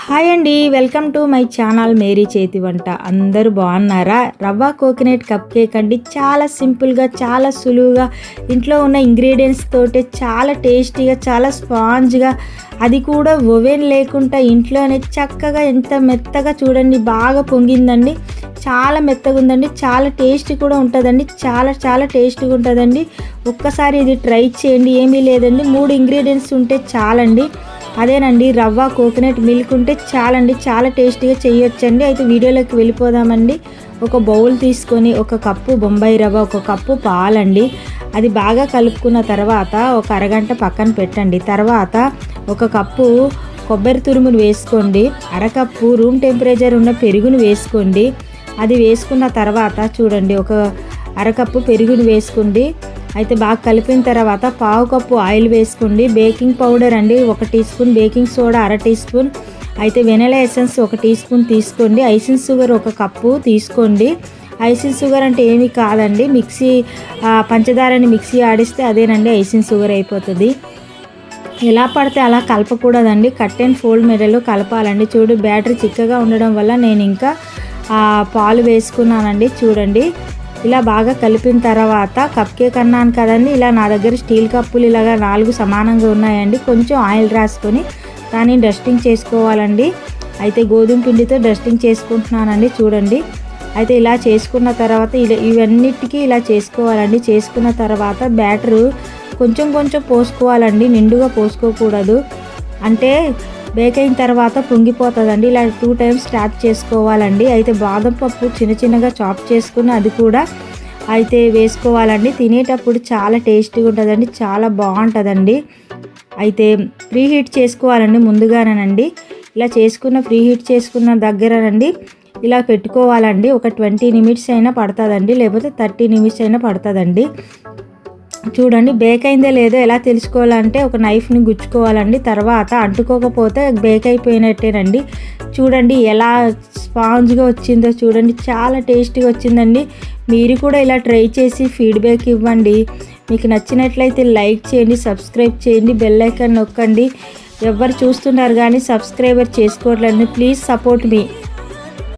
Hi అండి, welcome to my channel Mary చేతి వంట. అందరూ బాగున్నారా? రవ్వ కోకోనట్ కప్ కేక్ అండి. చాలా సింపుల్గా, చాలా సులువుగా, ఇంట్లో ఉన్న ఇంగ్రీడియంట్స్ తోటి చాలా టేస్టీగా, చాలా స్పాంజ్గా, అది కూడా ఓవెన్ లేకుండా ఇంట్లోనే చక్కగా ఎంత మెత్తగా చూడండి, బాగా పొంగిందండి. చాలా మెత్తగా ఉందండి, చాలా టేస్ట్ కూడా ఉంటుందండి. చాలా చాలా టేస్ట్గా ఉంటుందండి. ఒక్కసారి ఇది ట్రై చేయండి. ఏమీ లేదండి, 3 ఇంగ్రీడియంట్స్ ఉంటే చాలండి. అదేనండి, రవ్వ కోకోనట్ మిల్క్ ఉంటే చాలండి, చాలా టేస్టీగా చేయొచ్చండి. అయితే వీడియోలోకి వెళ్ళిపోదామండి. ఒక బౌల్ తీసుకొని ఒక కప్పు బొంబాయి రవ్వ, ఒక కప్పు పాలండి, అది బాగా కలుపుకున్న తర్వాత ఒక అరగంట పక్కన పెట్టండి. తర్వాత ఒక కప్పు కొబ్బరి తురుమును వేసుకోండి. అరకప్పు రూమ్ టెంపరేచర్ ఉన్న పెరుగును వేసుకోండి. అది వేసుకున్న తర్వాత చూడండి, ఒక అరకప్పు పెరుగును వేసుకోండి. అయితే బాగా కలిపిన తర్వాత పావు కప్పు ఆయిల్ వేసుకోండి. బేకింగ్ పౌడర్ అండి 1 teaspoon, baking soda 1/2 teaspoon, అయితే వెనిలా ఎసెన్స్ 1 టీ స్పూన్ తీసుకోండి. ఐసింగ్ షుగర్ 1 కప్పు తీసుకోండి. ఐసింగ్ షుగర్ అంటే ఏమీ కాదండి, పంచదారని మిక్సీ ఆడిస్తే అదేనండి ఐసింగ్ షుగర్ అయిపోతుంది. ఎలా పడితే అలా కలపకూడదండి, కట్ అండ్ ఫోల్డ్ మెథడ్లో కలపాలండి. చూడు, బ్యాటరీ చిక్కగా ఉండడం వల్ల నేను ఇంకా పాలు వేసుకున్నానండి. చూడండి, ఇలా బాగా కలిపిన తర్వాత కప్ కేక్ అన్నాను కదండి, ఇలా నా దగ్గర స్టీల్ కప్పులు ఇలాగా 4 సమానంగా ఉన్నాయండి. కొంచెం ఆయిల్ రాసుకొని దాన్ని డస్టింగ్ చేసుకోవాలండి. అయితే గోధుమ పిండితో డస్టింగ్ చేసుకుంటున్నానండి. చూడండి, అయితే ఇలా చేసుకున్న తర్వాత ఇవన్నిటికీ ఇలా చేసుకోవాలండి. చేసుకున్న తర్వాత బ్యాటరు కొంచెం కొంచెం పోసుకోవాలండి, నిండుగా పోసుకోకూడదు. అంటే బేక్ అయిన తర్వాత పొంగిపోతుందండి. ఇలా 2 టైమ్స్ ట్యాప్ చేసుకోవాలండి. అయితే బాదం పప్పు చిన్న చిన్నగా చాప్ చేసుకుని అది కూడా అయితే వేసుకోవాలండి. తినేటప్పుడు చాలా టేస్టీగా ఉంటుందండి, చాలా బాగుంటుందండి. అయితే ప్రీ హీట్ చేసుకోవాలండి ముందుగానండి. ఇలా ప్రీ హీట్ చేసుకున్న దగ్గరనండి ఇలా పెట్టుకోవాలండి. ఒక 20 నిమిషాలు అయినా పడుతుందండి, లేకపోతే 30 నిమిషాలు అయినా పడుతుందండి. చూడండి, బేక్ అయిందో లేదో ఎలా తెలుసుకోవాలంటే ఒక నైఫ్ని గుచ్చుకోవాలండి. తర్వాత అంటుకోకపోతే బేక్ అయిపోయినట్టేనండి. చూడండి ఎలా స్పాంజ్గా వచ్చిందో చూడండి, చాలా టేస్టీగా వచ్చిందండి. మీరు కూడా ఇలా ట్రై చేసి ఫీడ్బ్యాక్ ఇవ్వండి. మీకు నచ్చినట్లయితే లైక్ చేయండి, సబ్స్క్రైబ్ చేయండి, బెల్ ఐకాన్ నొక్కండి. ఎవరు చూస్తున్నారు కానీ సబ్స్క్రైబర్ చేసుకోవట్లేదు, ప్లీజ్ సపోర్ట్ మీ.